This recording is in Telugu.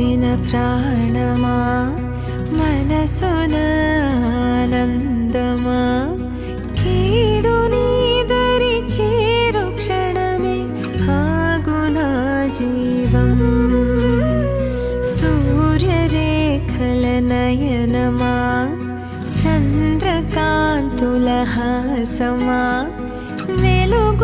పోసిన ప్రాణమా మనసున ఆనందమా కీడు నీదరి చేరు క్షణమే ఆగునా జీవం సూర్యరేఖల నయనమా చంద్రకాంతుల హాసమా వెలుగు